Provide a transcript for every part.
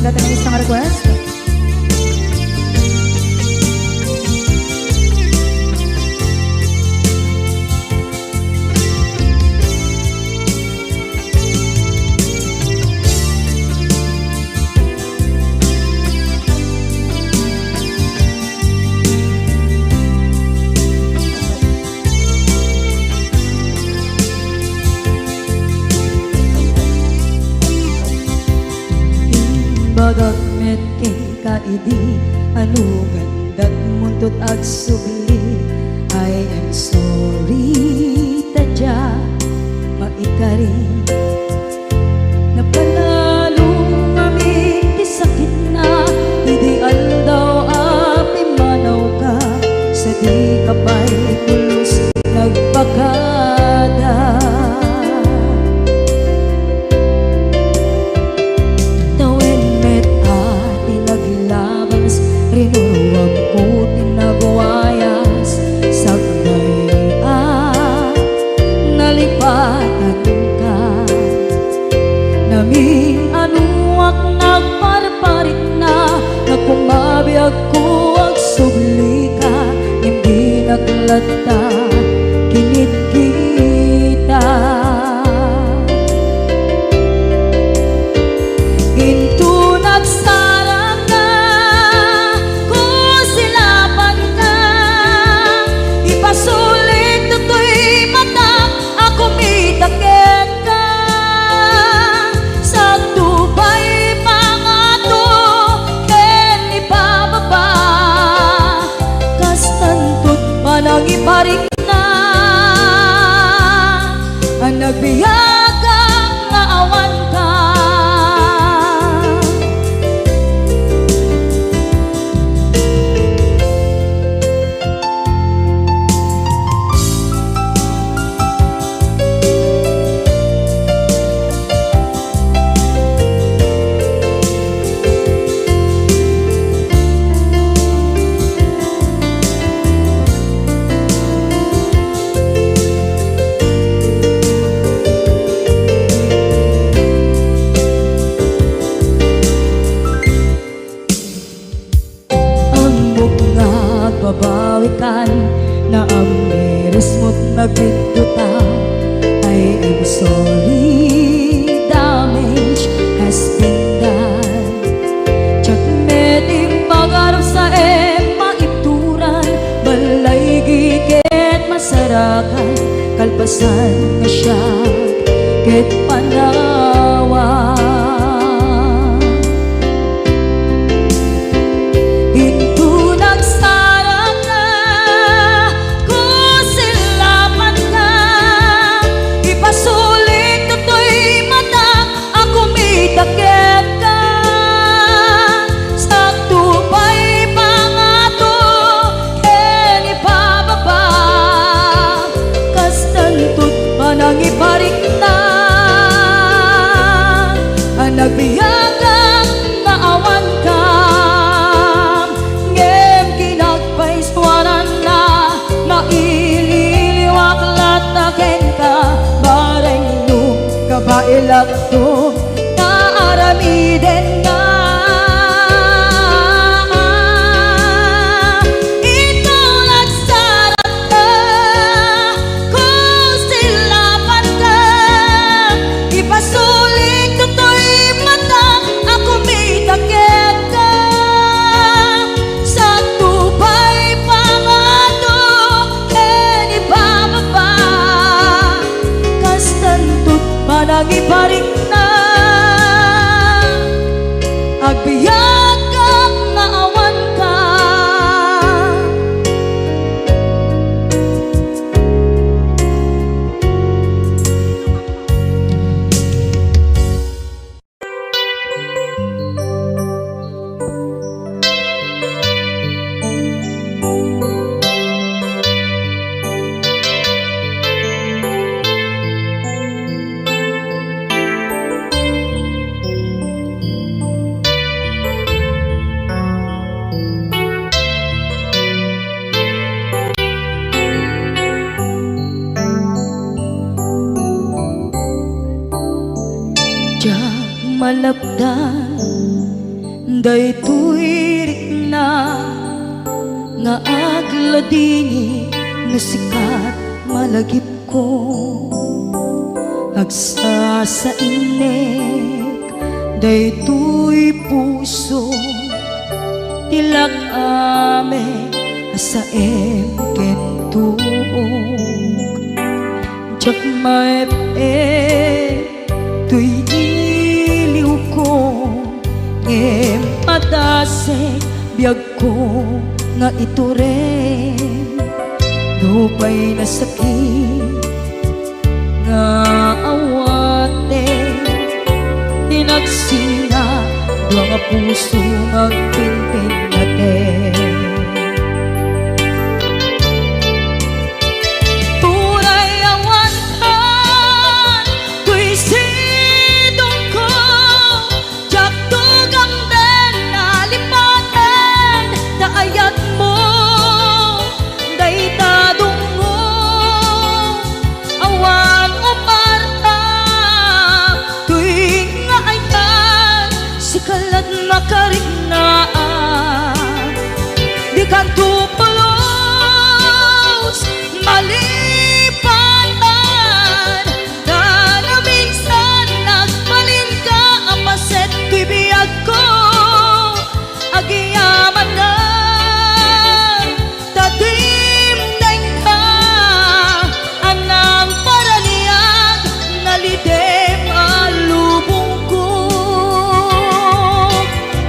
naman natin ang isang request. Bagagmet kay kaidi anugan muntot ag subli. I am sorry tadya maikari napanalo kami ti sakit na idi aldaw api manaw ka sa di kapay pulos nagpakada. Rinuwag ko tinagwayas sagnay nalipatan ka namin anuak nagparparit na nagkumabiyag ko ang subli ka hindi naglata kinit kita into nagsarang sulit to'y mata ako mitakit ka sa tubay mga to ken ibababa kastantot manang iparik na ang nagbiyagang nga awan ka. Babawikan na ang meres mo't nagbiduta. I am sorry, damage has been done. Tsak meting magarap sa maituran balay giget masarakan kalpasan nga siya ket panawa. Iparik na ang nagbiyagang na awan ka ngem kinagpaiswanan na naililiwak lataken ka bareng nung kabailak to na aramiden na. Nagiparik na agbiyak ang naawan ka. malapdan Daytoy rikna nga agladini nga sikat malagip ko agsa sa inek daytoy puso tilak ame sa kentug jak maep tuy iliw ko ngem padasek biyag ko nga ito rin dupay na sakit nga awate tinagsinga dua nga puso magpinpin natin turay awan ka tuy sidong ko jak tugang den nalipaten naayat mo daytadong mo awan umarta tuy nga ayan sikalat makariknaan di ka tupalos malipanan na na minsan nagbalin ka ang paset tuy biyag ko agiyaman na tatimneng ka anang paraniyag nalidem alubong ko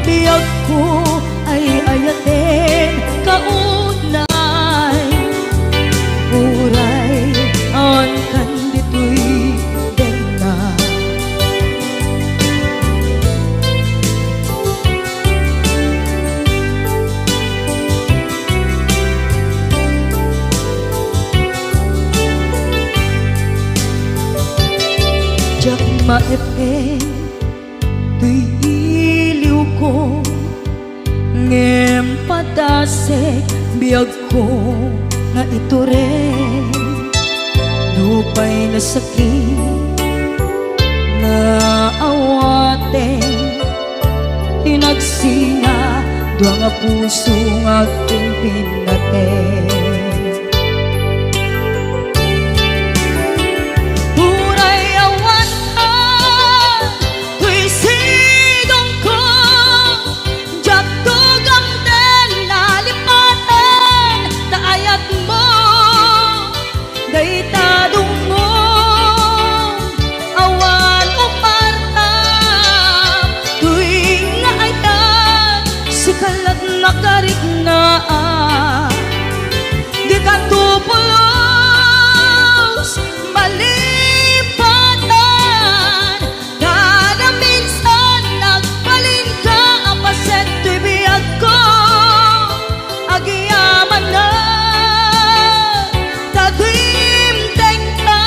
biyag ko ay ayaten kaunay uray awan kan ditoy denga jak maepen tuy iliw ko ngem padasek biyag ko nga ito rin lupay na sakit na awate tinagsinga dua nga puso nga pimpin natin uray awan ka tuy sidong ko jak tugang den nalipaten naayat mo daytadong mo awan umarta tuy nga ayan sikalat makariknaan di ka tupulos malipatan na na minsan nagbalin ka ang paset tuy biyag ko agiyaman na tatimteng ka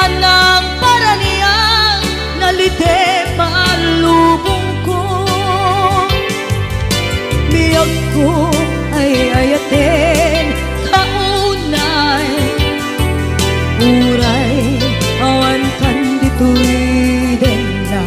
anang paraniyang nalidem alubong ko biyag ko ay ayaten kaunay uray awan kan ditoy denga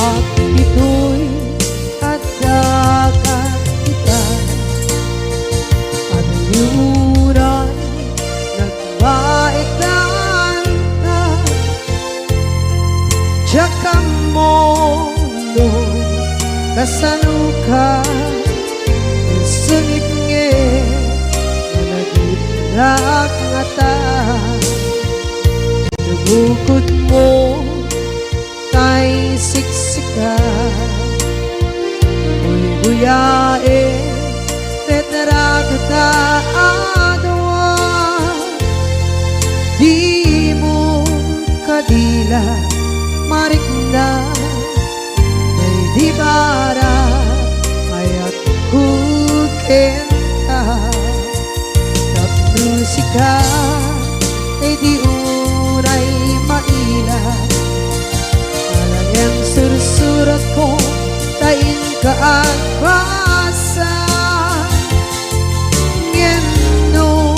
at ito'y kadagatitan at yuray nagbaikan ka tsaka mo no kasanuka sunit nge nagitnak nga ta nabukod mo tay siksika uy buyae tetra kita adawan kadila marikna may di bara ayat kukenta musika ay di unay maila Alang sursurat ko tain ka at basa Ngeno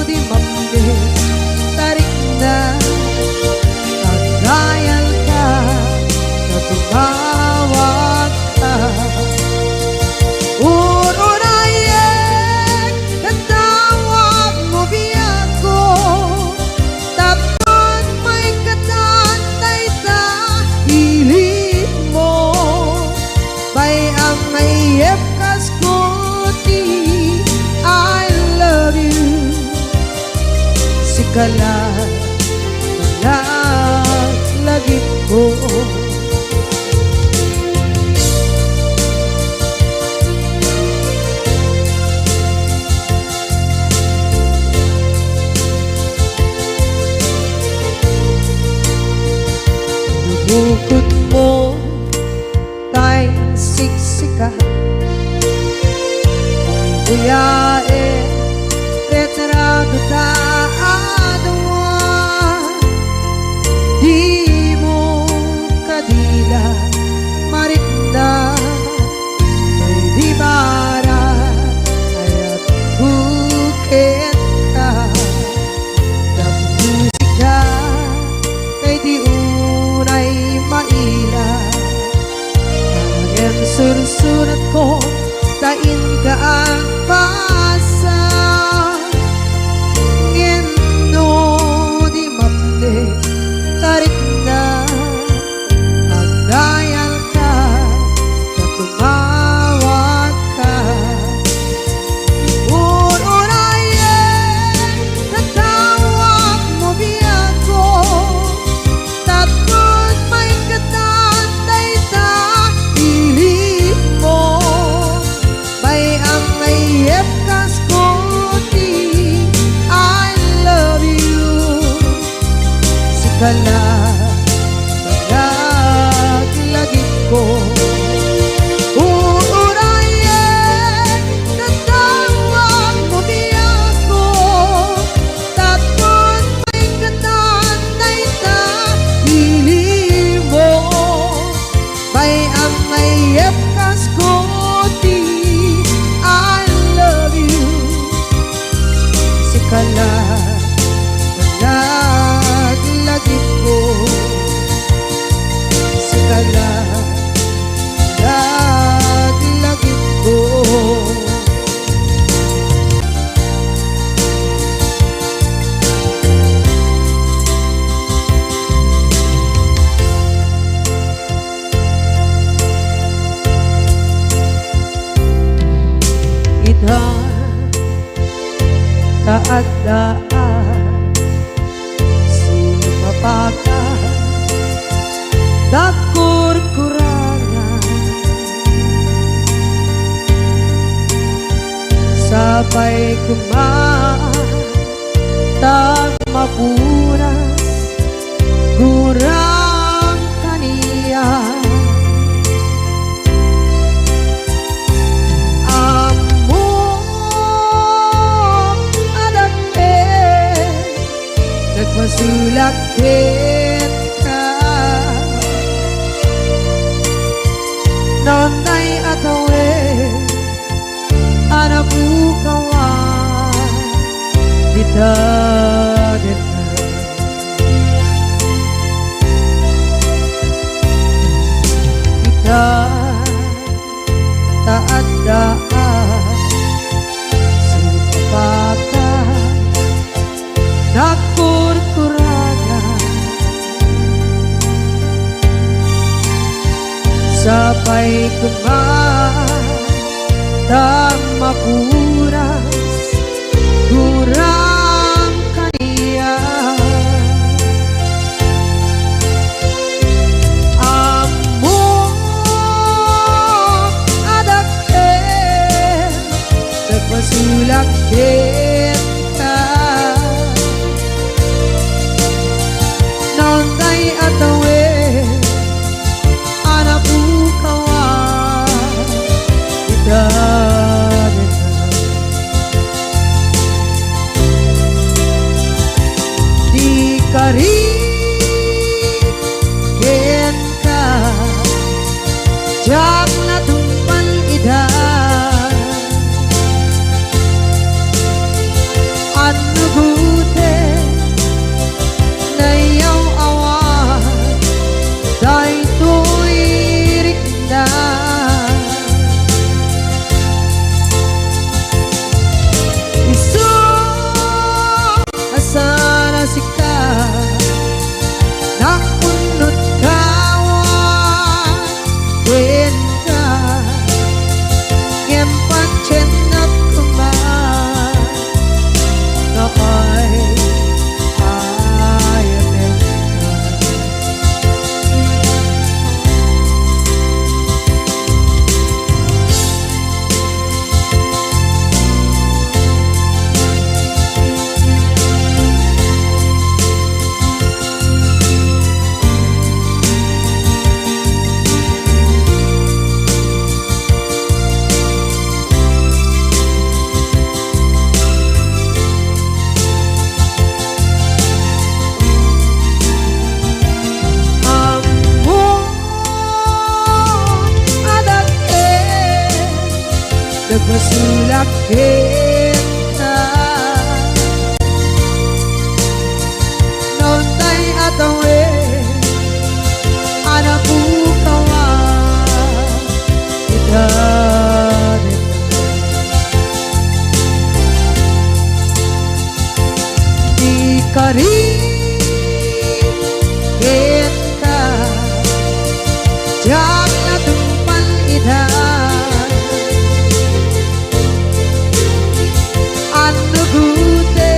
di mamde tarik na Nagdayan ka na tumawag ka Kala lagip ko Bukod mo tayong siksika Buyae retrado Di mo kadila marikna may di bara ayat bukit ka ng musika ay di unay maila Ang sursurat ko tain ka ang pasa Ngeno di mamde tarik na Magdayal ka na tumawag ka Uurayan tatawag mo biyan ko Tapos may katantay sa piling mo May ang mayep kas kuti I love you Sikala lagit ko Uurayan tatawag mo biyak ko Tapos may katantay sa piling mo May ang mayep kas kuti I love you Sikala lagit ko Sikala lagit ko Ita taadaan Sumapaka Dakur-kurangan Sabay kumaan Tak mapunas Gurang kaniya Among adake Nagmasulakit ka Nonday atawe Anabukawan Dita Kita taadaan Sumpakan Nakur-kurangan Sabay kumaan Tak mapuras Gurang kaniya Among adake Nagmasulakit ka Nonday at Diyak na tumpan ida Ano gute na iyaw awan Dahil to'y rikda Isu asana sika Nakunot kawan Din ka Ngempan chenap kuman Nakay ayatin ka Nagpasulak kita Noon tay atawe Anak bukawan Kita Di karin kita Jak na tumpan ida Ano gute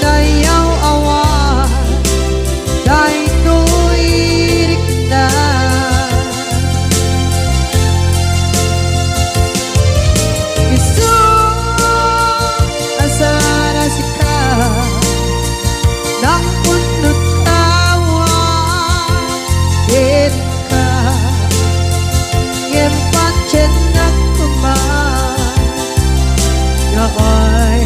na iyaw awan Dahil to'y rikda Isu asana sika Nang punot kawan Din ka Ngempan chenak kuman Nakay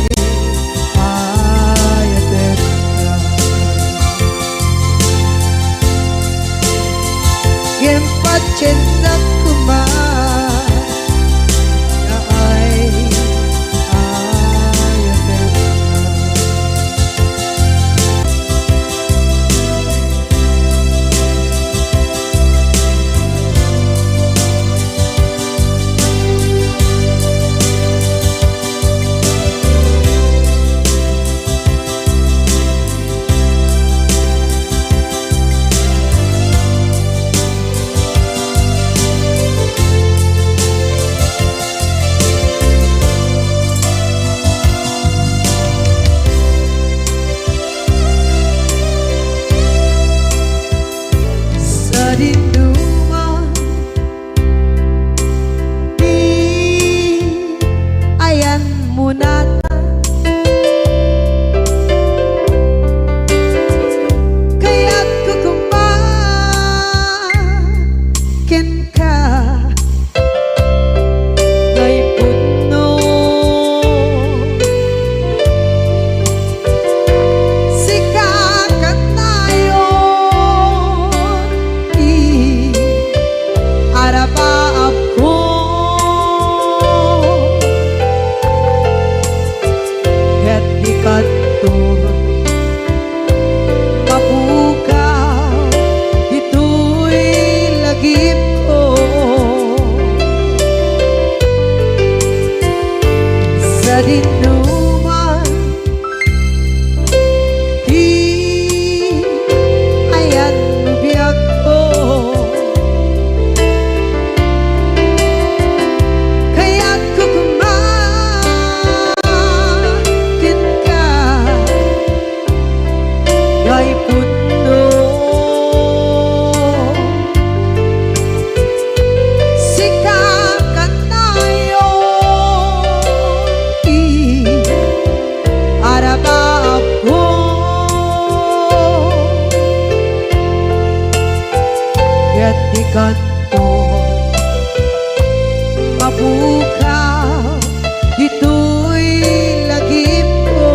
ayatin ka Ngempat chenak kuman Nakay ayatin ka Sa dinduman Di ayan muna Kaya't kukumakin ka Ngay puno Sikakan nayon Araba ako Ket di kanto Mapukaw Ito'y lagip ko Sa dinuman Di ayan biyak ko Kaya't kukumakin ka Ngay puno Sikakan tayo Araba ako Kaya't di kanto Mapukaw Ito'y lagip ko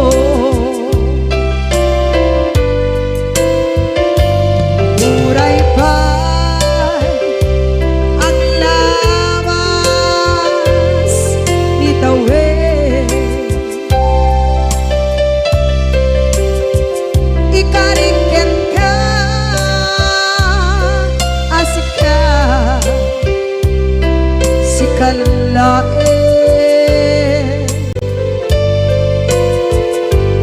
Muray pa'y kalae.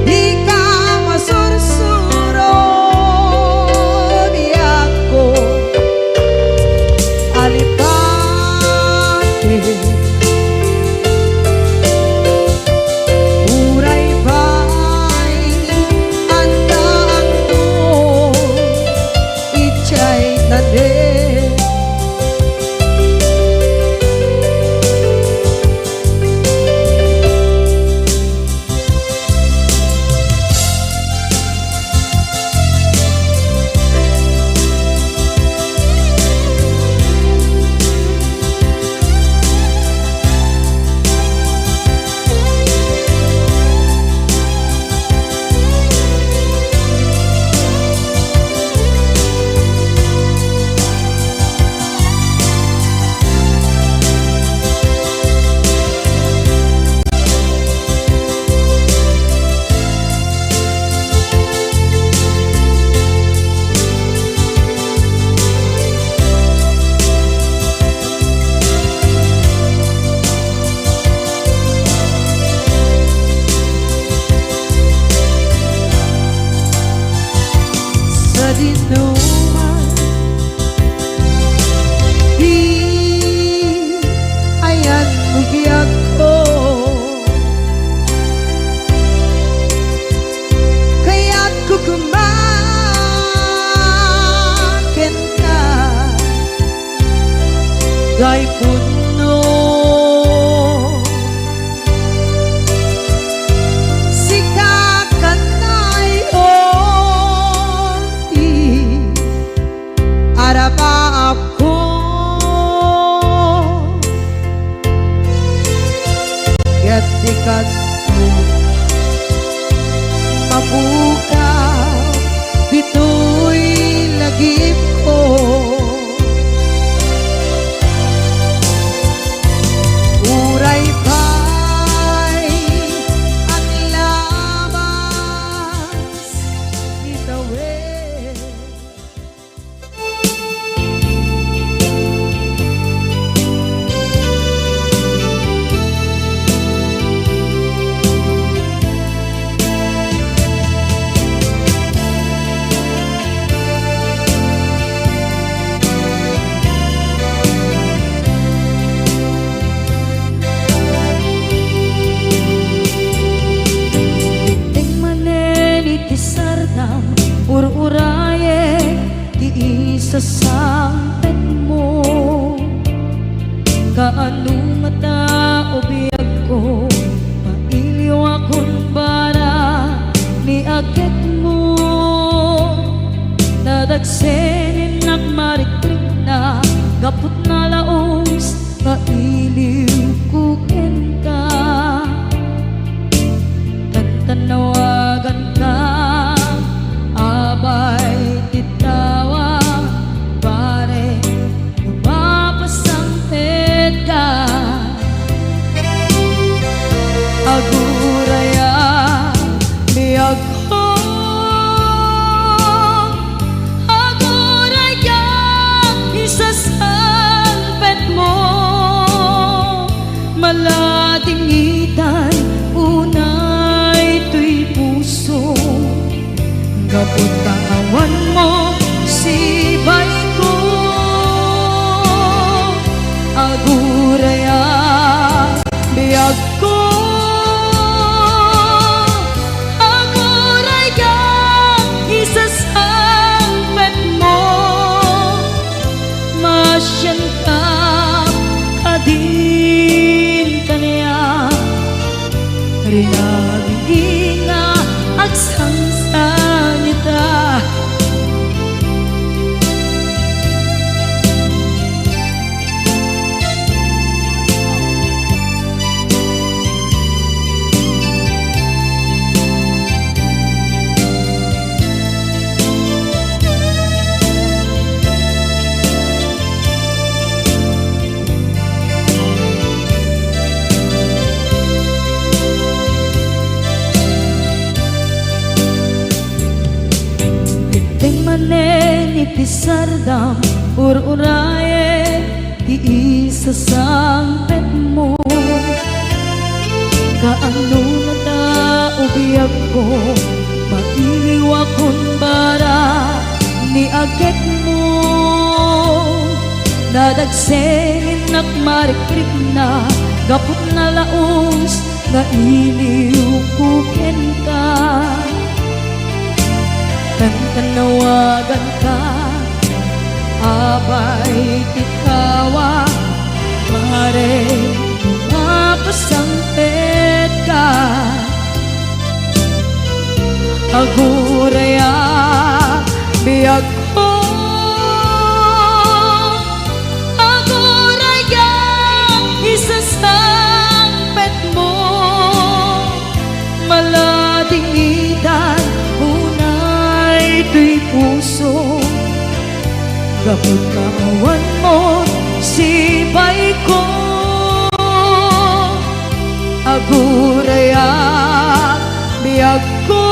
Di ka masursuro biyak ko alipate. Uray ba'y andaan mo ichay tade. Dinuman di ayan mo biyak ko, kaya't kukumakin ka gay puno. Araba ako gatikat mo mabukaw dito'y lagip ko. Uray pa'y ang labas itawe. Ur-uraye di isa sampet mo, kaanong mata o biyag ko, mailiw akong bara ni agit mo. Nadagsenin nagmarikrik na gapot na laos, mailiw kukin ka. Tantanawagan ka abay titawa pare lumapasangpet ka. Aguraya biyag ko, aguraya isasangpet mo. Maladingitan unay tuy puso, gapot kawan mo si bay ko. Aguraya biyag ko, aguraya isasangpet mo. Masyan ka kadin kaniya rinabing nga agsangsan ita. Iti sardam ur-uraye ti isa sampe kaano na ta ubiyag ko maiwa kon bara ni agit mo nadagsengin nakmarikrik na gapot na laos nga iliw kuken ka tanawagan ka abay tikawa mare mapasampet ka aguraya biyag ko aguraya isasampet mo maladingitan unay tuy puso gapot maawan mo sibay ko aguraya biyag ko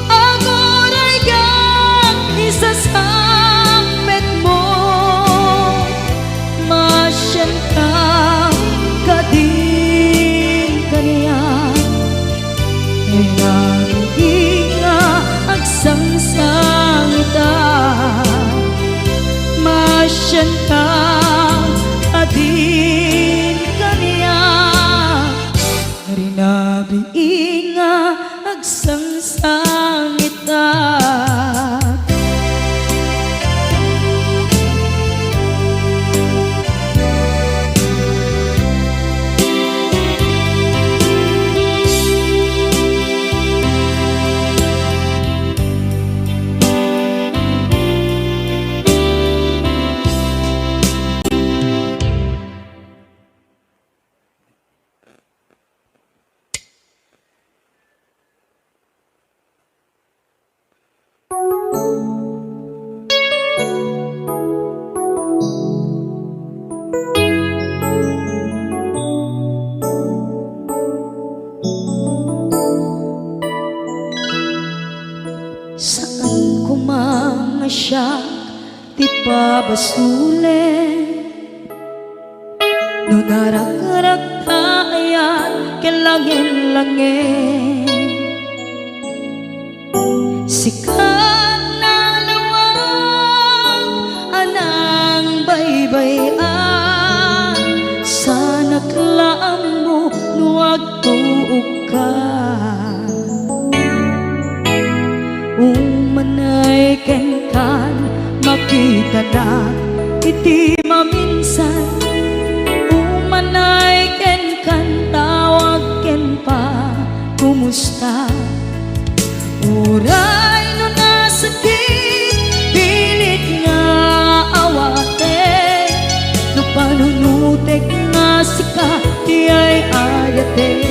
aguraya isasampet mo masyan ka kadin kaniya nga agsangsangita masyan ka adin kaniya rinabi nga agsangsangita saan ko mga siya ti pabasulen no narak-arak tayan kelangin-langin sikat na lawang anang baybayan sana klaam mo nuwag tuog ka umanay ken kan makita na iti maminsan umanay ken kan tawag ken pa kumusta uray no nasakit pilit nga awate no panunutek nga sika di ay ayate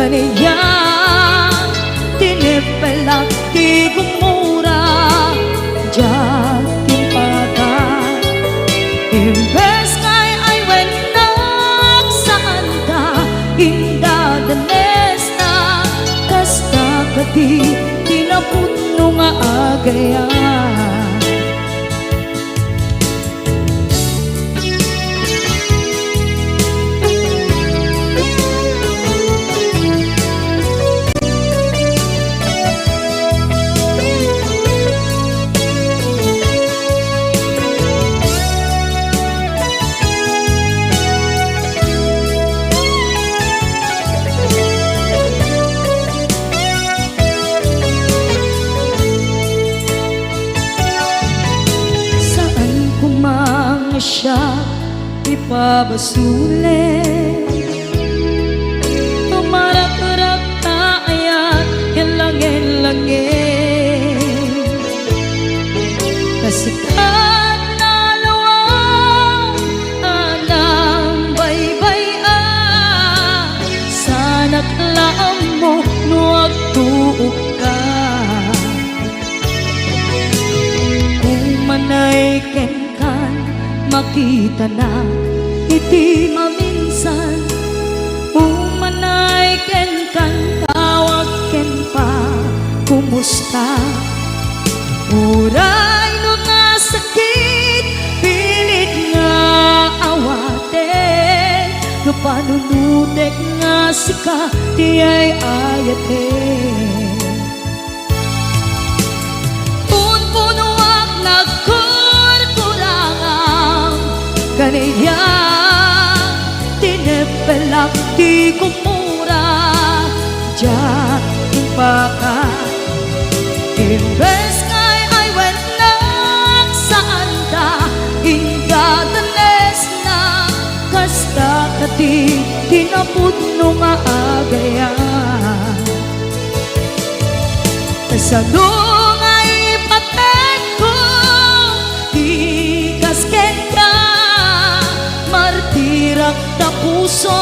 kaniya tinipelak ti gumura diyan timpakan imbes ngay ay wenak saan ka indadanes na kasta kati tinaputno nga agayan siya ipabasulen tumarak-rak tayan kelangin-langin kasikat na lawang anang baybayan sana klaam mo nuwag tuog ka kung manay ken makita na iti maminsan umanay ken kan tawag ken pa kumusta sakit, pilit nga awaten, no panunutek nga sika, di ay ayaten. Punpunuak nagkurkurangang, kaniya tinepelak di kumura, diyan baka imbes ngay ay wenang saan ta ingadanes na kasta kati tinaput no nga agayan kasano nga ipatek ko di kasken ka martirak ta puso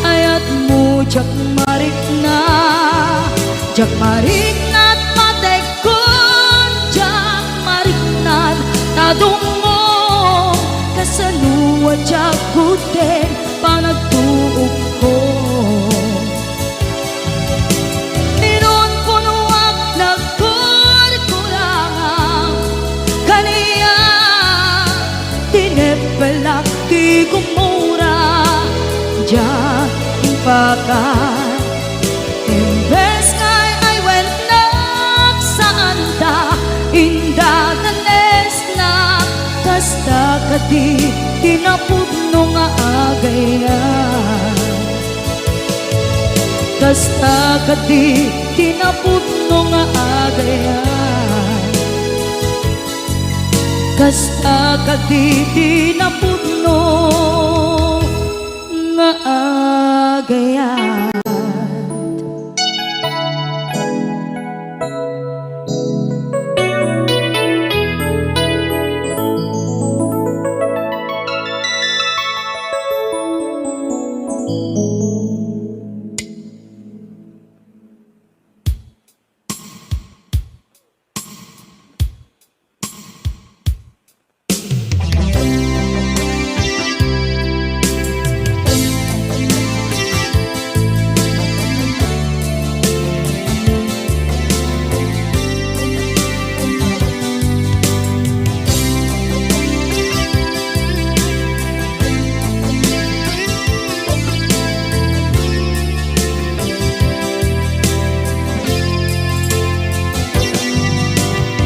ayat mo jak marik na jak marik na't patek ko jak marik na't tadungo kasaluwa jak kuten panagtuog ko Minun punuak nagkurkurangang kaniya tinepelak di kumura jak ipakan imbes ngay ay wenang saan ta indadanes na kasta kadi tinapudno nga agayan kasta kadi tinapudno nga agayan kasta kadi tinapudno nga agayan.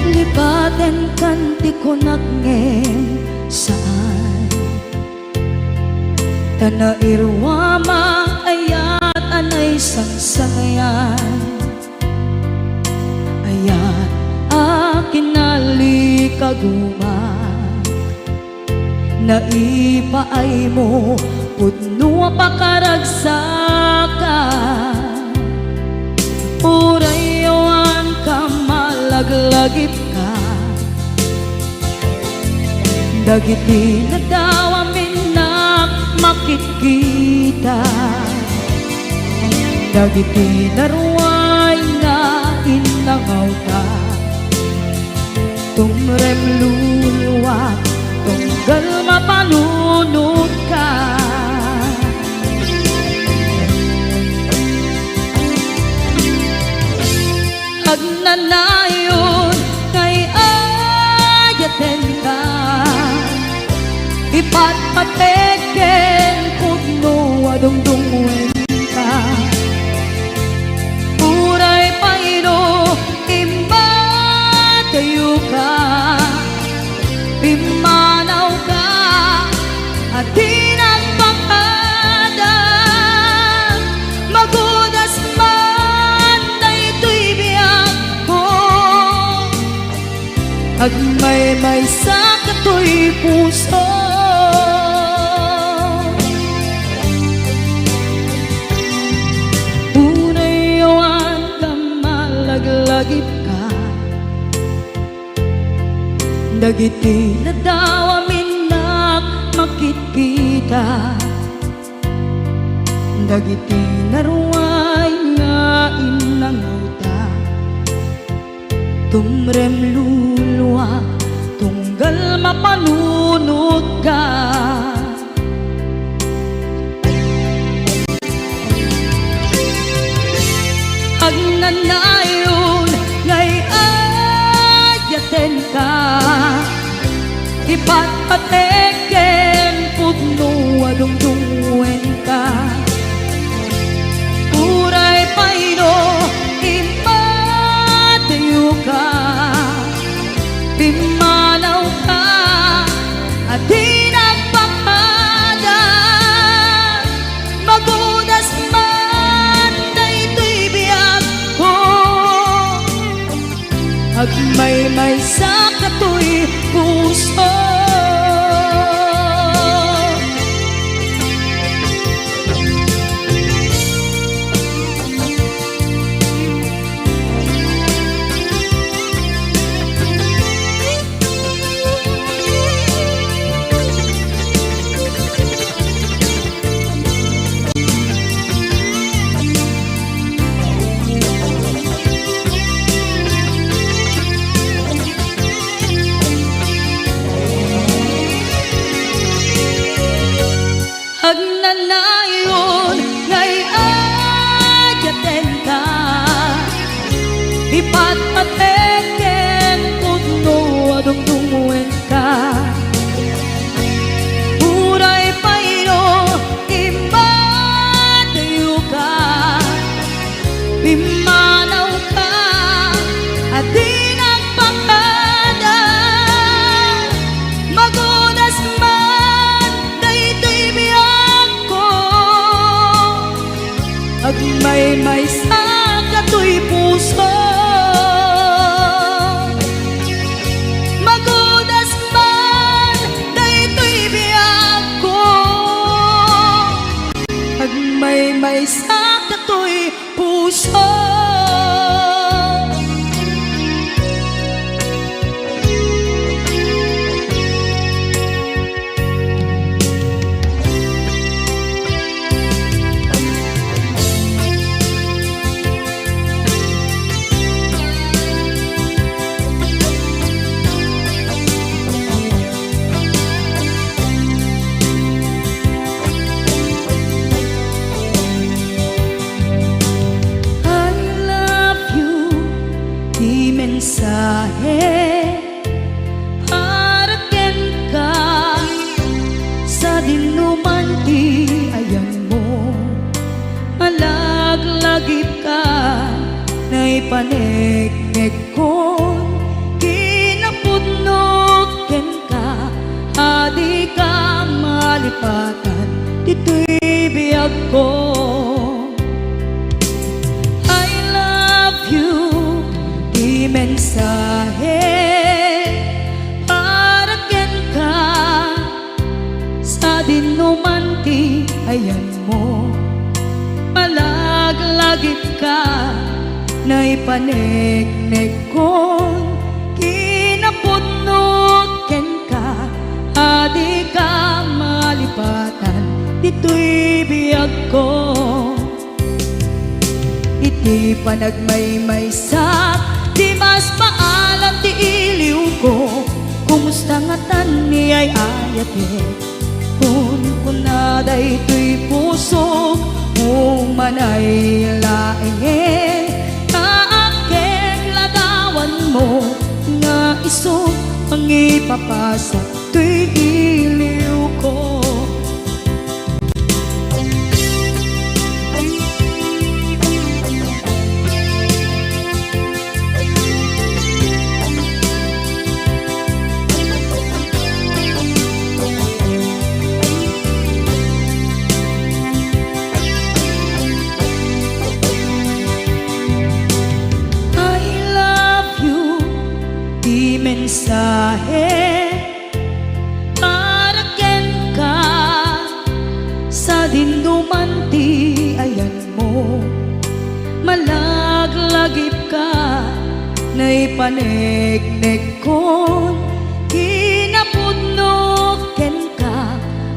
Lipaten kanti ko nagngem saan Tana irwama ayat anay sangsangayan Ayat akin nalikaguma Naipaay mo pudno pakaragsakan Urayawan ka malaglagip ka Dagiti na daw amin na makikita Dagiti na ruway na inangaw ta Tumrem luluwak tunggal mapalunod ka Agnanayon kay ayaten ka Ipatpateken pudno adungdungwen ka Uray paino imba kayo ka Imanaw ka at tinagpakadan Magudas man na ito'y biyak ko Agmay-may sa kato'y puso Unayawan ka malaglagip ka Dagiti na daw amin na makikita Dagiti na ruway nga inangauta Tumrem luluwa tunggal mapanunod ka Agnanayon ngay ayaten ka ipatpateken pudno adungdungen ka uray payno imatayo ka pimanaw ka at di nagpakada magudas man daytoy biyag ko agmay-may sa katoy puso agnanayon ngay ayaten ka ipatpateken pudno adungdungen ka uray payno imatayo ka pimanaw ka at di nagpakada magunas man daytoy biyag ko agmay-may sa katoy puso magudas man daytoy biyag ko agmay-may sa katoy puso mensahe haraken ka sa dinuman ti ayan mo malaglagip ka na ipaneknek ko kinapudnoken ka adi ka malipatan dito'y biyag ko mensahe haraken ka sa dinuman ti ayan mo malaglagip ka na ipaneknek ko kinapudnoken ka adi ka malipatan dito'y biyag ko iti panagmay-may sa di mas paalam ti iliw ko kumusta nga tan ni ay ayate kun na daytoy puso umanay laeng kaakeng ladawan mo nga iso ang ipapasa to'y iliw ko mensahe haraken ka sa dinuman ti ayan mo malaglagip ka na ipaneknek ko kinapudnoken ka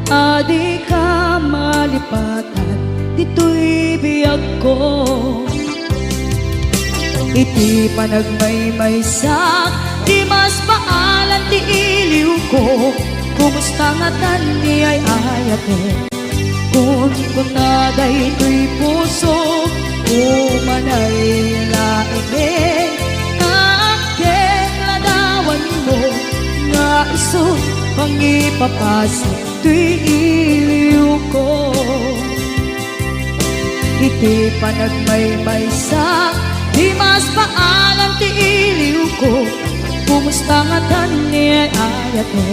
adi ka malipatan dito'y biyag ko iti panagmay-may sa di mas paalan ti iliw ko kumusta nga tan ni ay ayate kun na daytoy puso umanay laeng aking ladawan mo Mangipapasok tuy iliw ko. Iti panagmaymay sa di mas paalam ti iliw ko. Kumusta nga tani ay ayate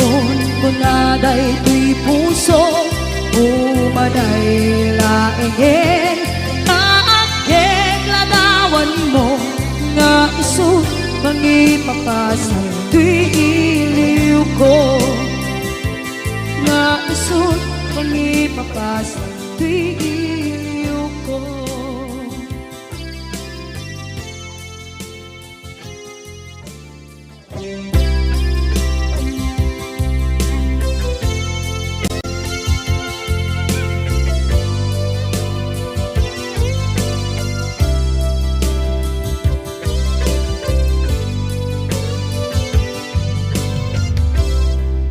kon kunaday tuy puso umaday laingen kaakeg ladawan mo nga isu mangipapasok tuy iliw ko. Nga isu mangipapasok tuy iliw ko.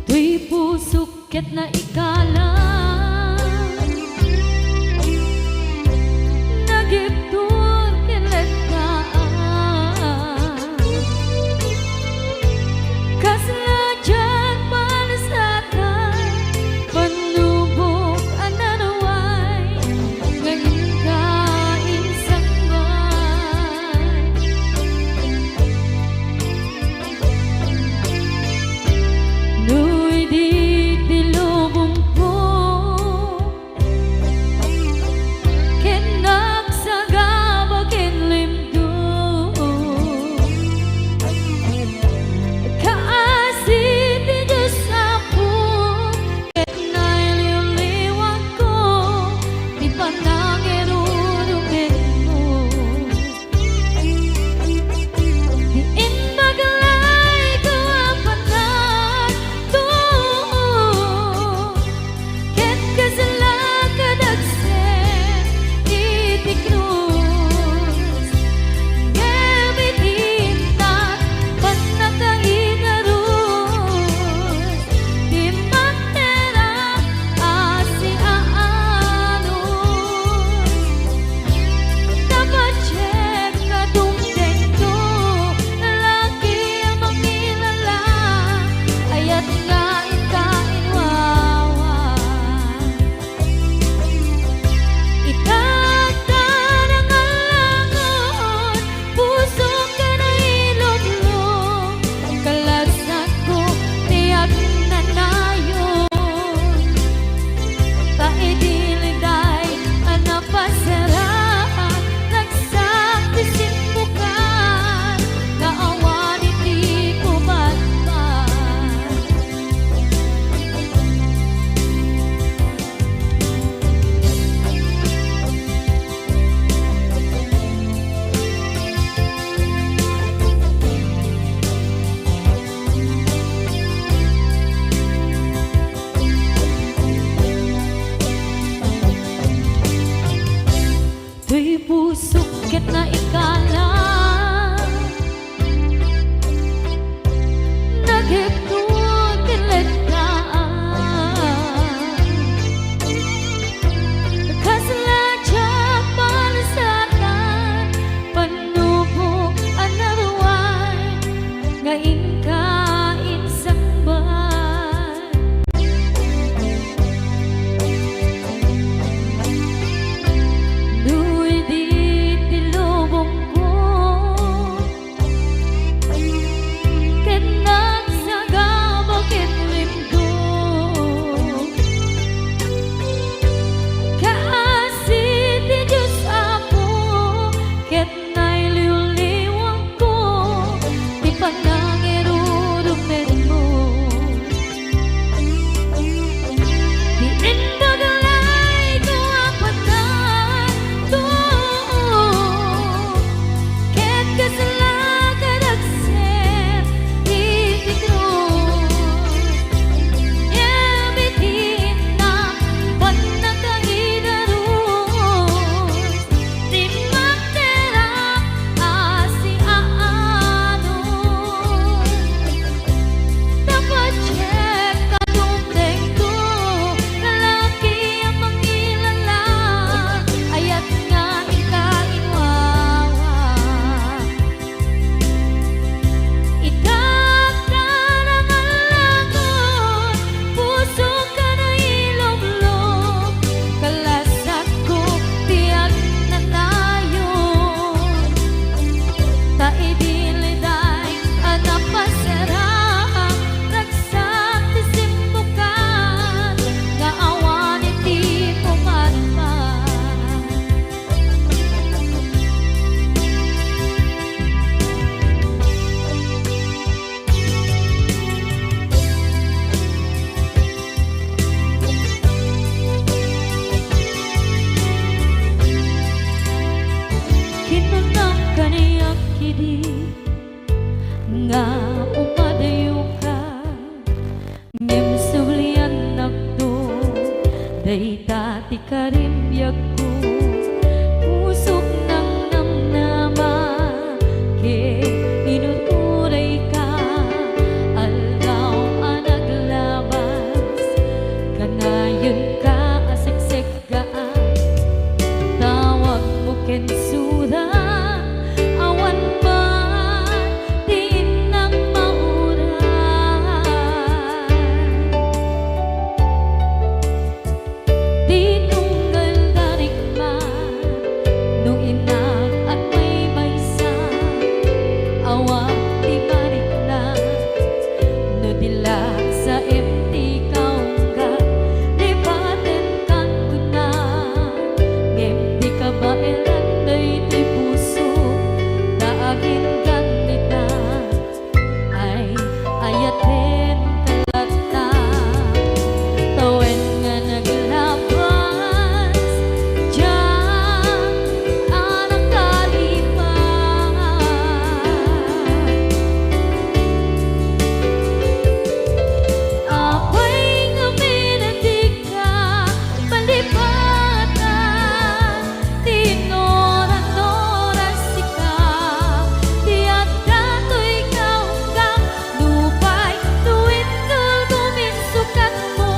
Tuy pusok ket na ikala nagiptur kilet kaan kaslajan palasakan panubok ananaway ngayon kain sanggay nuy di tilubong ko ken nagsagaba ken limdo kaasit ti Diyos ako ket nailiwliwag ko di panangirurungin mo diin maglay ko ang panag ket kasalakadagsen iti krus gamitintat panakaingarus di matera asi aanos napachek kadungtento lalaki ang makilala ayat kain wawan itagtarang alangon puso ka na ilumlong kalasat ko tiyak nanayon taidiliday anapasaraan nagsaktisin bukan naawan iti kumatman tuy pusok ket na ikala nagiptur kilet kaan kaslajan palasakan panubok anarway ngain kain sangbay nuy di tilubong ko bensura awan man din ng mauran. Di tunggal darik man no inak at may maysa awang di marik na no dila sa empty kaungga lipaten kan kuna empty ka ba elanday ti puso daagin ganita ay ayaten kalata tawen nga naglabas diyan anak kalipan apay nga minatig ka palipatan tinoran-noran sika tiyak dato'y kaunggang lupay tuwid kagawin sukat mo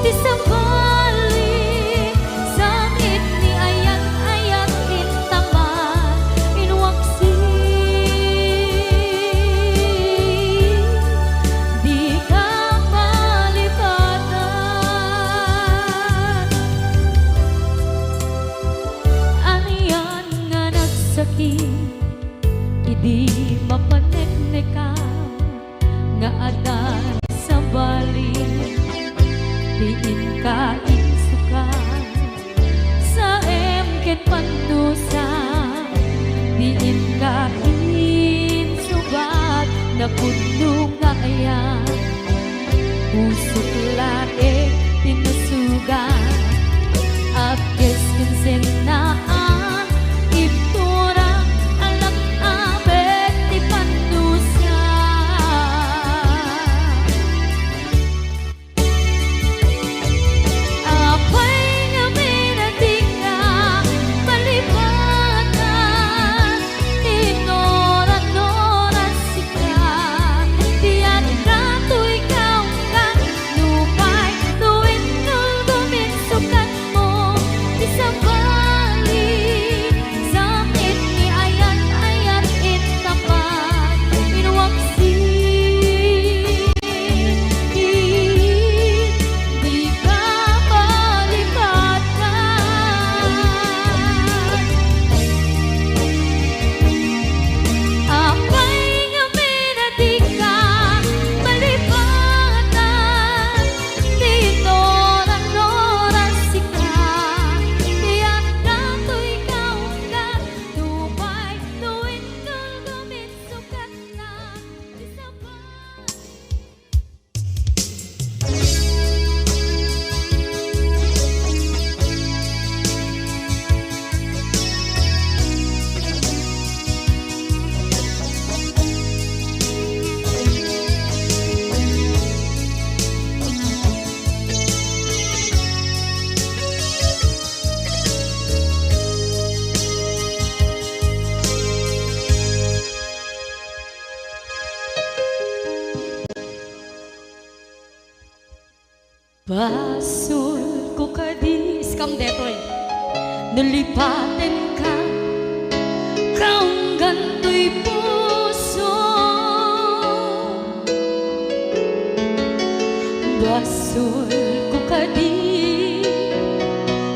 di sa balik sangit ni ayat-ayat intaman inwaksi di ka malipatan aniyan nga nagsakit idi mapaneknekan nga adan sa balik diin ka insukan sa emket pandusa diin ka insubat na puno nga ayan pusok lae tinusugan at kes kinsenaan iptura alang abet ti pandusa apay nga minatig ka palipatan tinoran-noran sika tiyan dato'y kaunggang lupay tuwid kagawin sukat mo di sa balik sakit ni ayat-ayat intapat inwaksi di ka malipatan apay nga minatig ka malipatan tinoran-noran sika tiyak dato'y kaunggang lupay tuwid kagawin sukat na di sa balik. Basol ko kadis kam detoy nalipaten ka kaung ganto'y puso basol ko kadis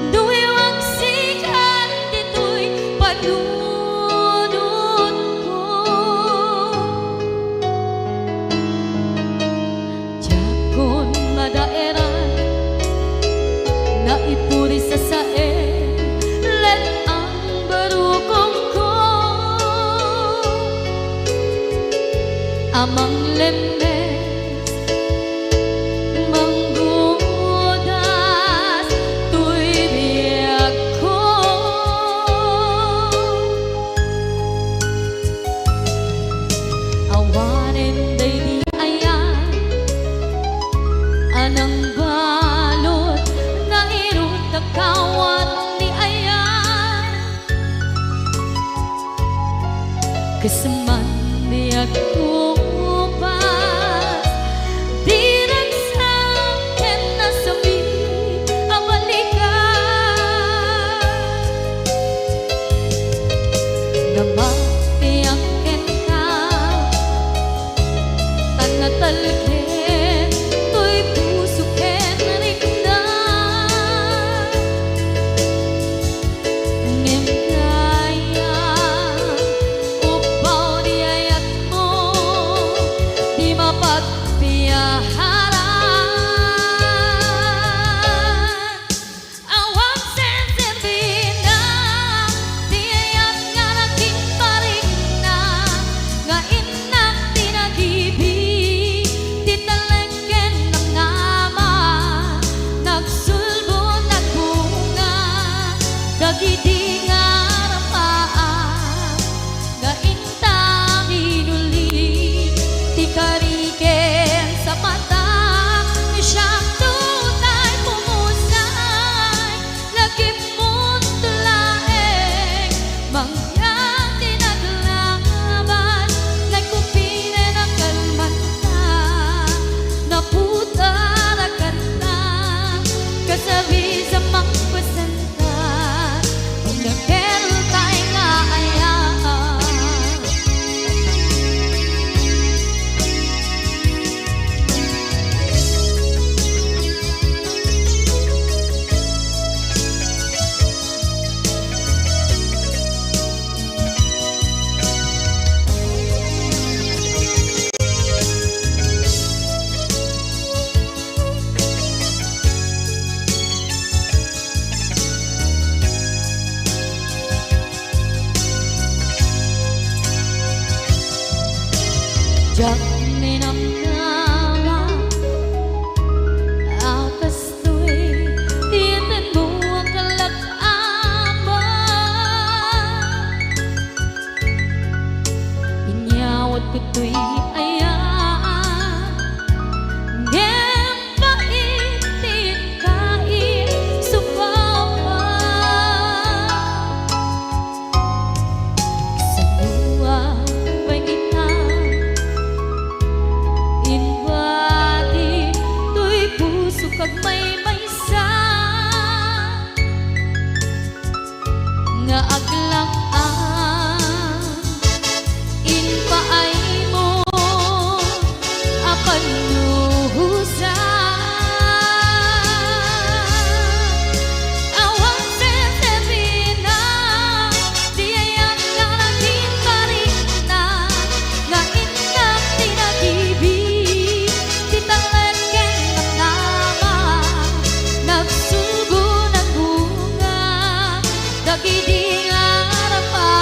duwewang sikan dito'y panunod ko jakon madaeran na ipuri sa sae let ang barukong ko amang lemes manggudas tuy biyak ko awanen day di ayan anang balot na irot na kawat ni ayan kasaman biyak ko pas di nagsakin na sabi ang balikan na mapiangkin ka tanatalkin to'y puso ken rikna ngem kaya upaw di ayat mo di mapagpiyaharan awang sensirbin na di ayat nga naging paring na nga inak tinagibig di talengken ng ama nagsulbo nagbunga dagiti nga rapaan nga intang inuli ti kariken sa mata ni siyang tunay pumusay lagim mo't tulaeng mangyang tinaglaban nagkupine ng kalmanta naputarakan na kasabi sa magpasantan kung nagkel tayo nga ayaan Diyak ninamnama akas to'y tiyan mo ang kalak-ama inyawat ko to'y ayaan ngem paitin kain subawa sa buwan pangitan inwadi to'y puso kag may maysa nga aglang-ang inpaay mo apan luhusa awang sensirbin na di ayat nga naging paring na nga inak tinagibig di talengken ng ama nagsulbo ng bunga dagiti nga rapaan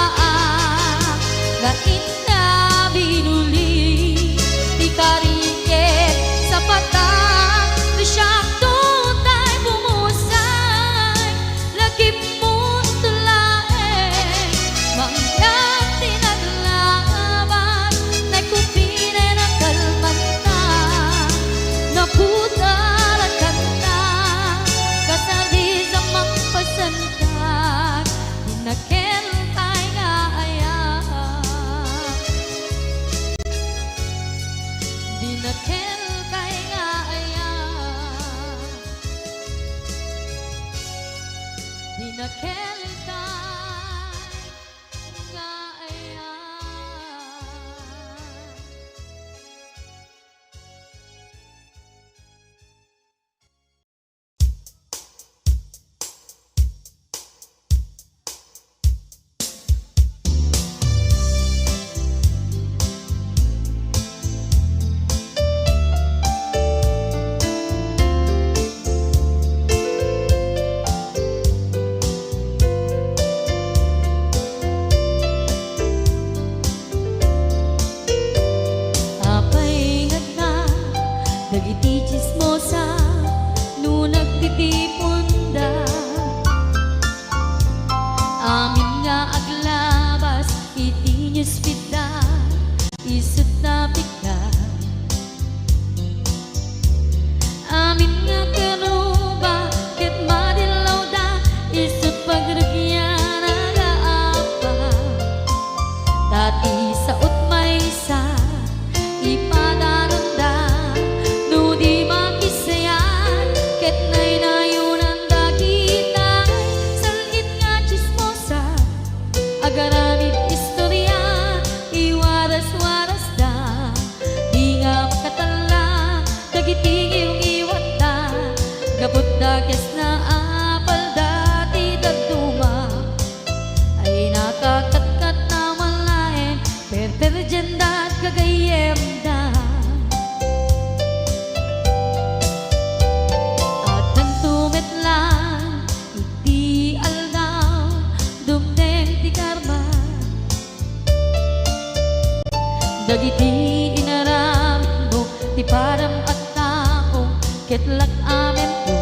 dagiti inaram mo ti param at tao ketlak amen po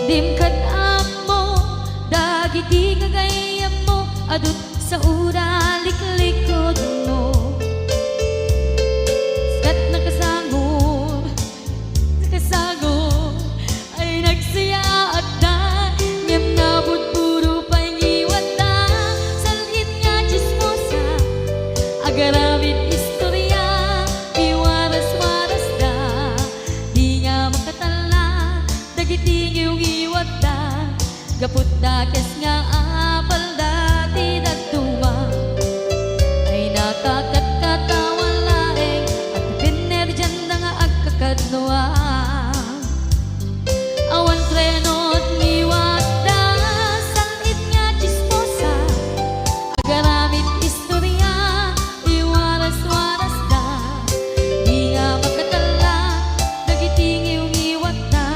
dimkad mo dagiti kagayam mo adut sa ura liklikod mo skat nakasagod ay nagsaya at na ngem nabot puro pangiwat na salit nga chismosa agaramit istorya iwaras-waras da di nga makatala dagiti ngiyong iwat da gapot da kes nga apal dati dagtuma ay nakakatkatawa laeng at pipiner dyan na nga agkakadnoa awan trenot ngiwat da salit nga chismosa agaramit istorya iwaras-waras da di nga makatala dagiti ngiyong iwat da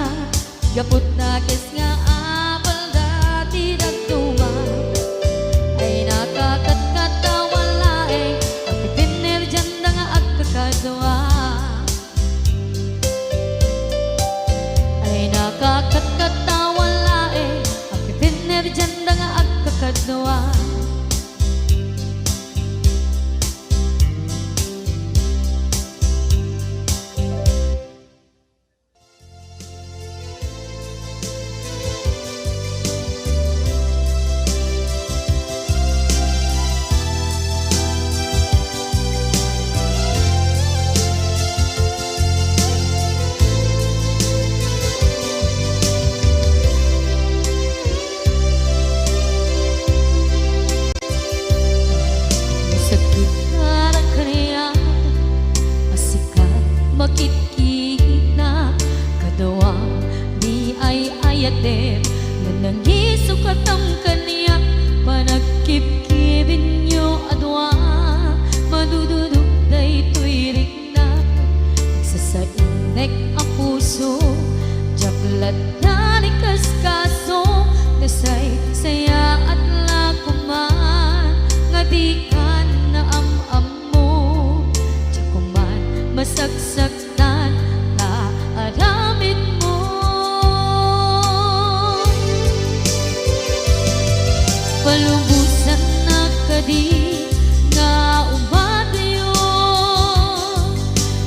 gapot da kes nga apal dati dagtuma ay nakakatkatawa laeng at pipiner dyan na nga agkakadnoa ay nakakatkatawa laeng at pipiner dyan na nga agkakadnoa sakit karang kaniya asikat makitkita kadawang di ay ayaten nanangiso katam kaniya panagkipkibin nyo adwa madududog daytoy rikna nagsasainek ang puso jaklat na ni kaskaso nasay saya at lakuman nga di ka na am mo jakuman masagsaktan na aramid mo palubusan na kadi nga umadayo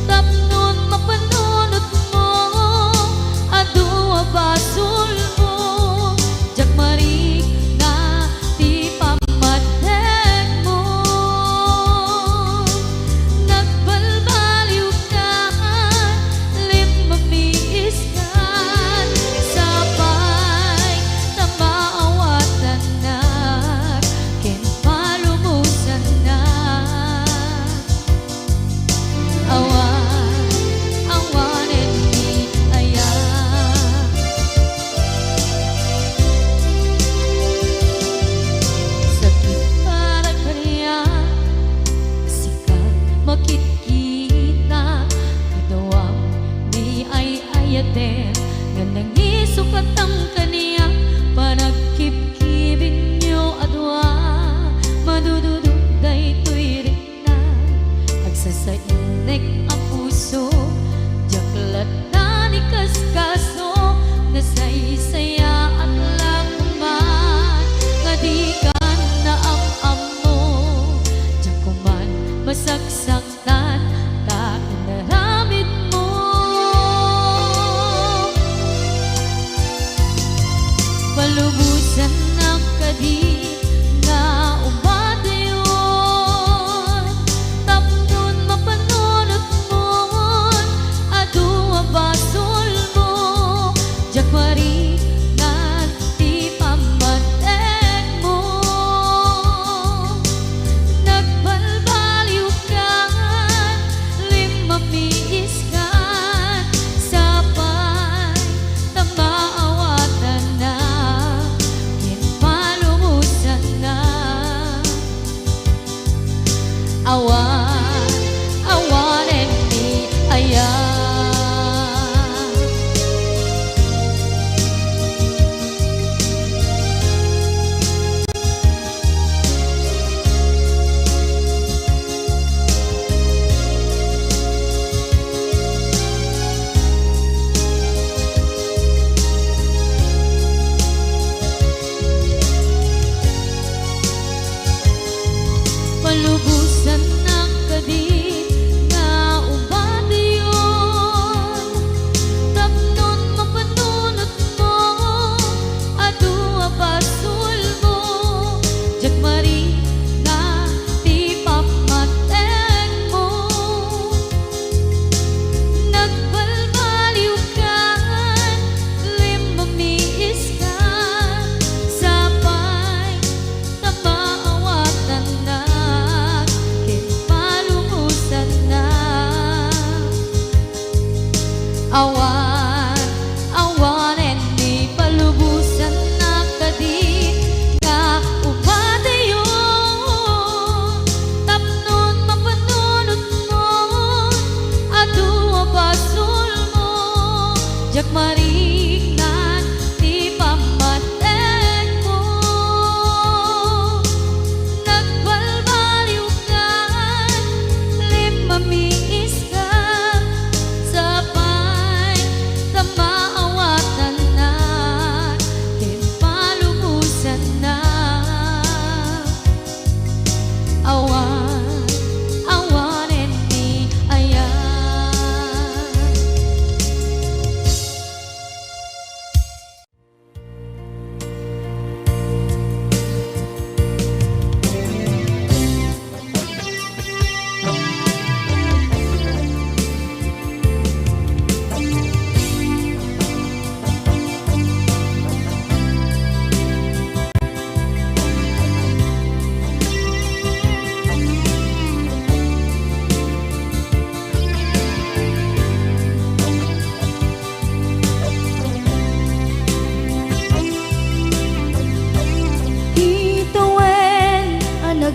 tapnon mapanunot mo adua basul mo jakmarik na ti pamadeg mo nagbalbaliw ka limamiis ka sabay na maawatan na ken palumusan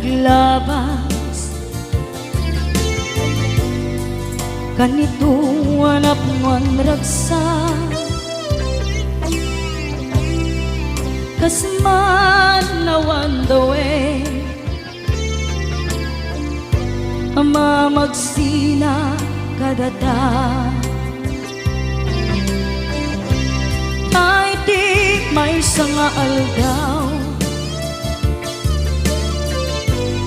naglabas kanito anak man ragsa kasman nawan dawe ama magsina kadata ay di may sanga aldaw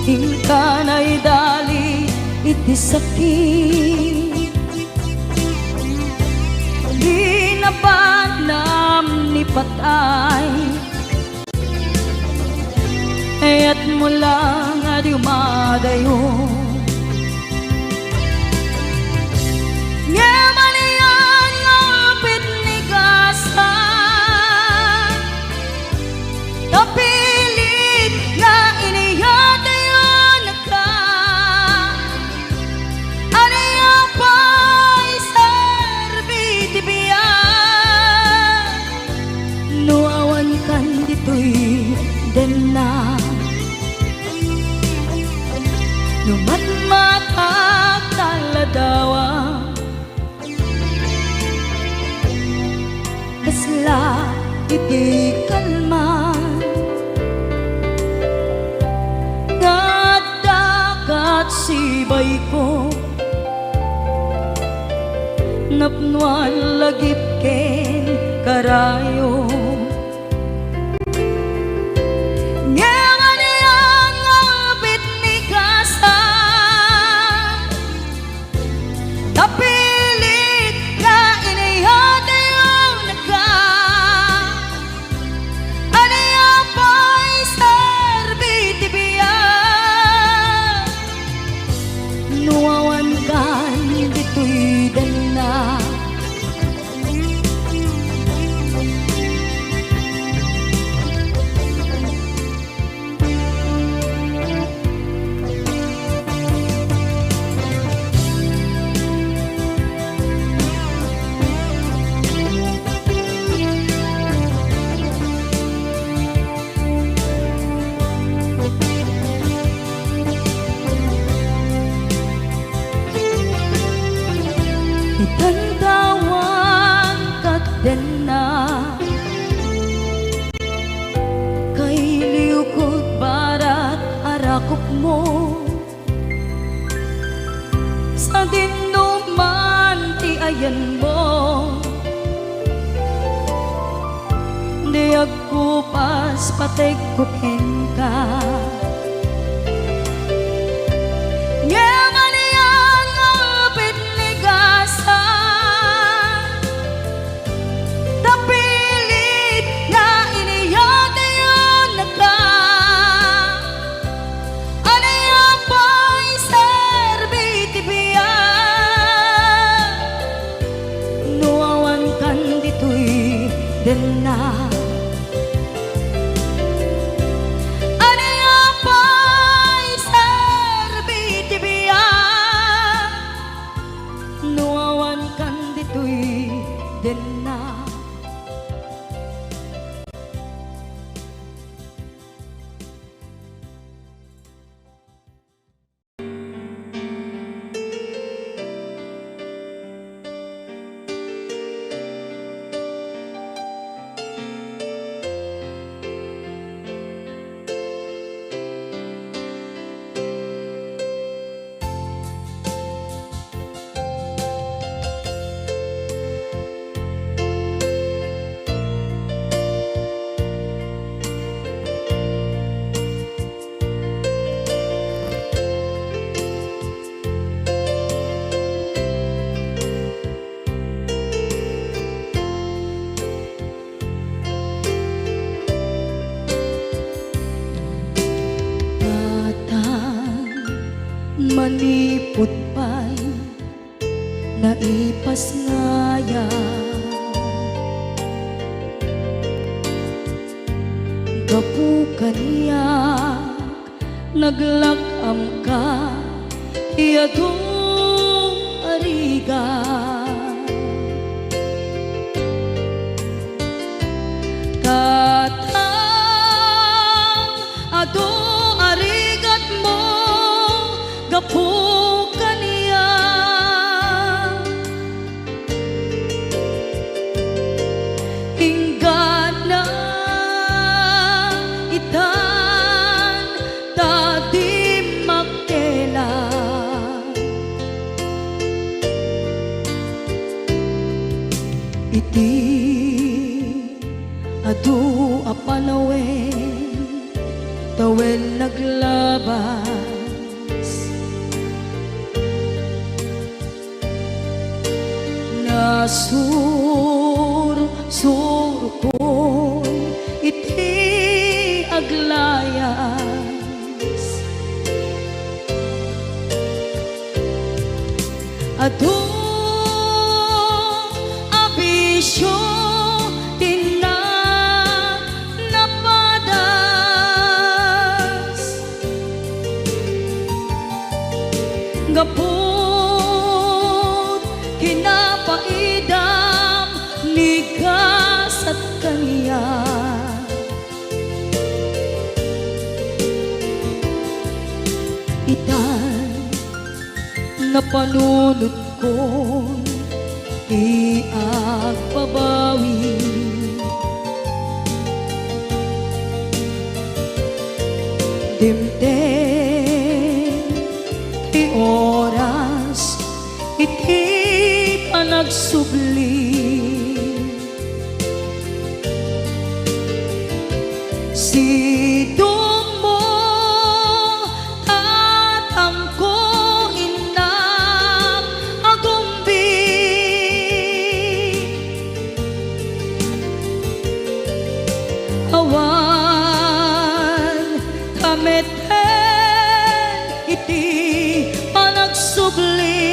hingkanay dali iti sakit di napanam ni patay ayat mo lang adi umadayo Nyamanian ngapit ni kasa kapilit na iniyatayon ka aniya pa'y serbiti biya nuawan kan dito'y dena numatmatak taladawa kasla iti kalman ngadakat sibay ko napnuan lagip ken karayo Nyamanian ngapit ni kasa kapilit na iniyatayon ka aniya pa'y serbiti biya nuawan kan dito'y dana itantawan kadena kay liukod barat arakop mo sa dinuman ti ayan mo di agkupas pateg kuken ka Nyamanian ngapit ni kasa kapilit na iniyatayon ka aniya pa'y serbiti biya nuawan kan dito'y dena aniya pa'y serbiti biya nuawan kan dito'y dena manipot pa'y naipas ngaya gapukan niya naglakam ka iyadong ariga katang ado arigat tawel naglabas. Nasuro ko'y iti aglayas. Ado abisyo napadas gapot kinapaidam ligas at kaniya. Itan na panunod ko di agbabawi. Dimdem ti oras iti panagsubli. Sidong mo tatangko inang agumbi. Awan kameten iti panagsubli.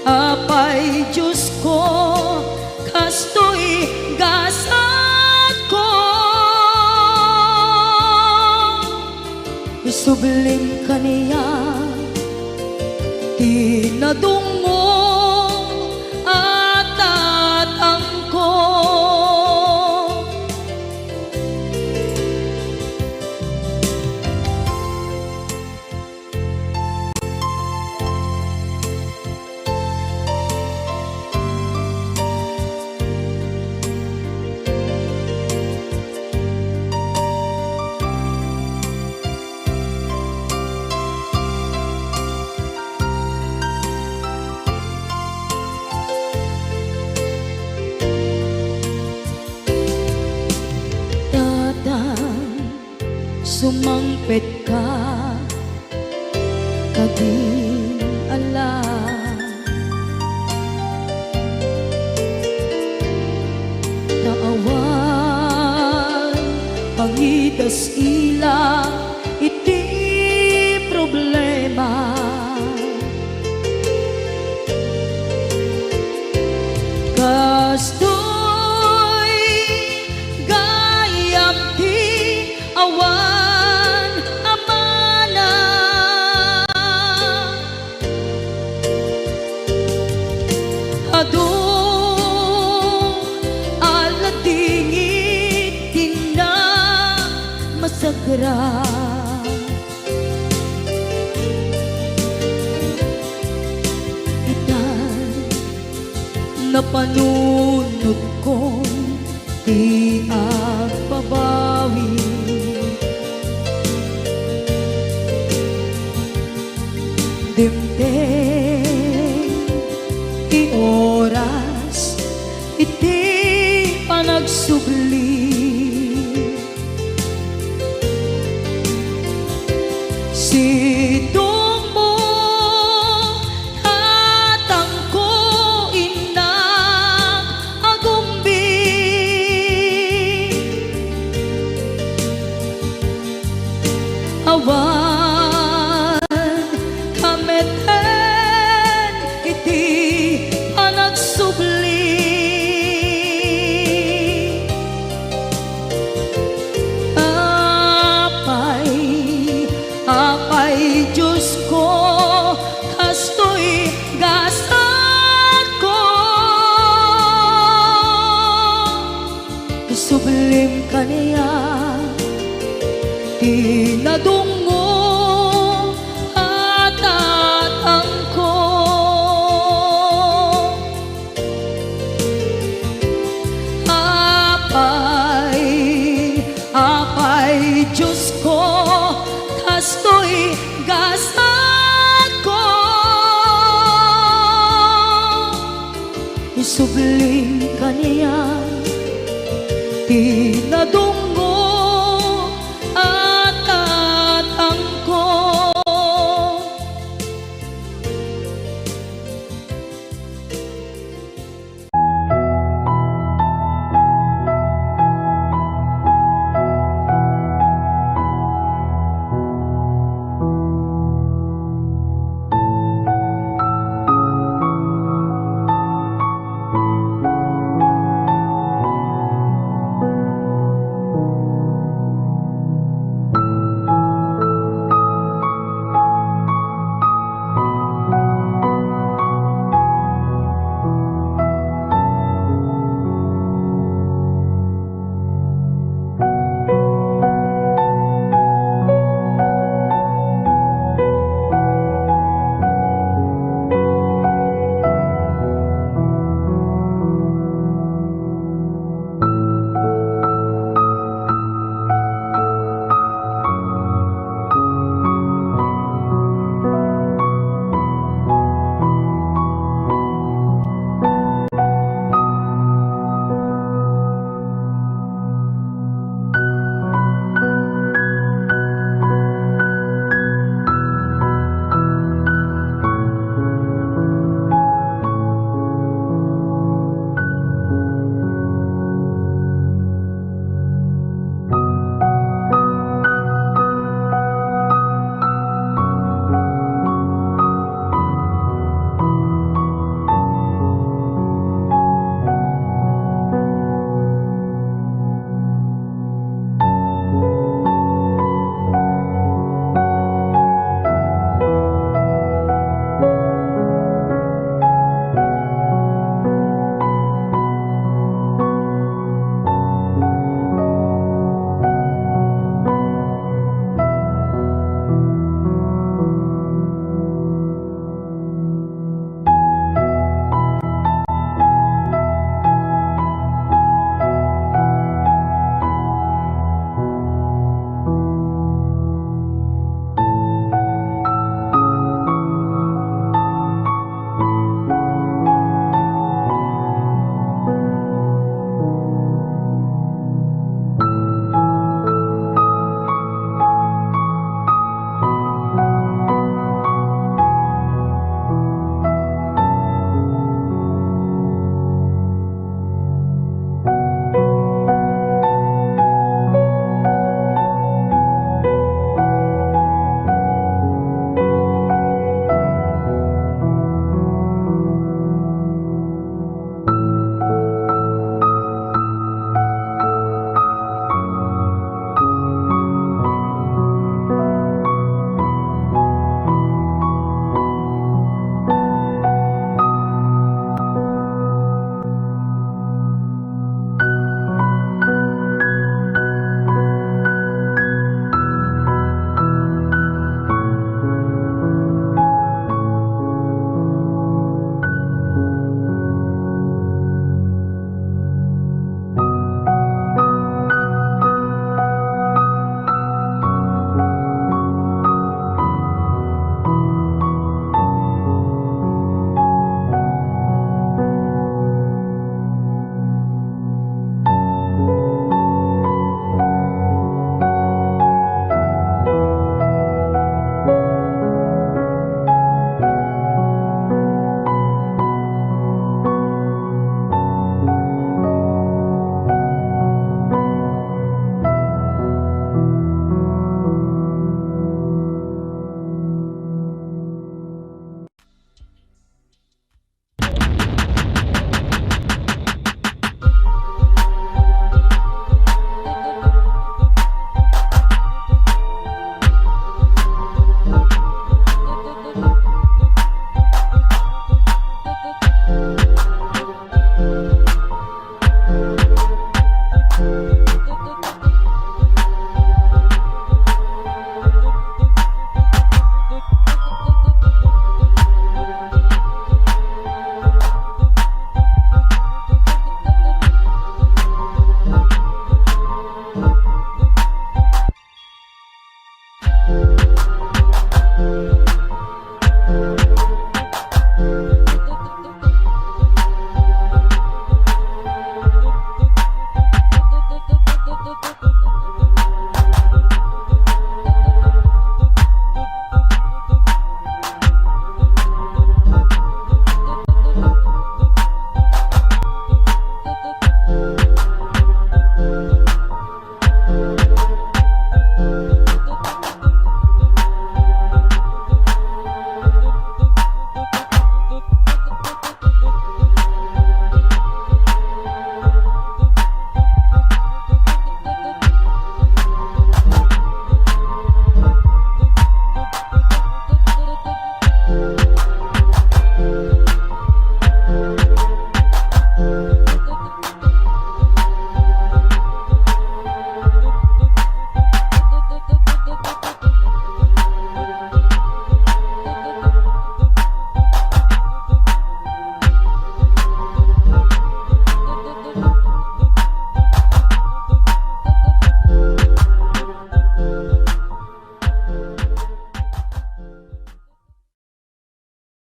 Apay Diyos ko, kastoy gasat ko. Isublim ka niya, tinadungo at tatangko. Sumangpet ka, kading alam. Naawan, pangidas ila, iti problema. Kastoy gayam ti awan. Ado aladingit tina masagra. Itan na panunod ko di agbabawi. Dimdem ti oras iti panagsubli. Sidong mo tatangko inang agumbi. Awan kameten iti panagsubli. Apay Diyos ko, kastoy gasat ko. Isublim ka niya, tinadungo at tatangko. Apay Diyos ko, kastoy gasat ko. isubling kaniya, tinadong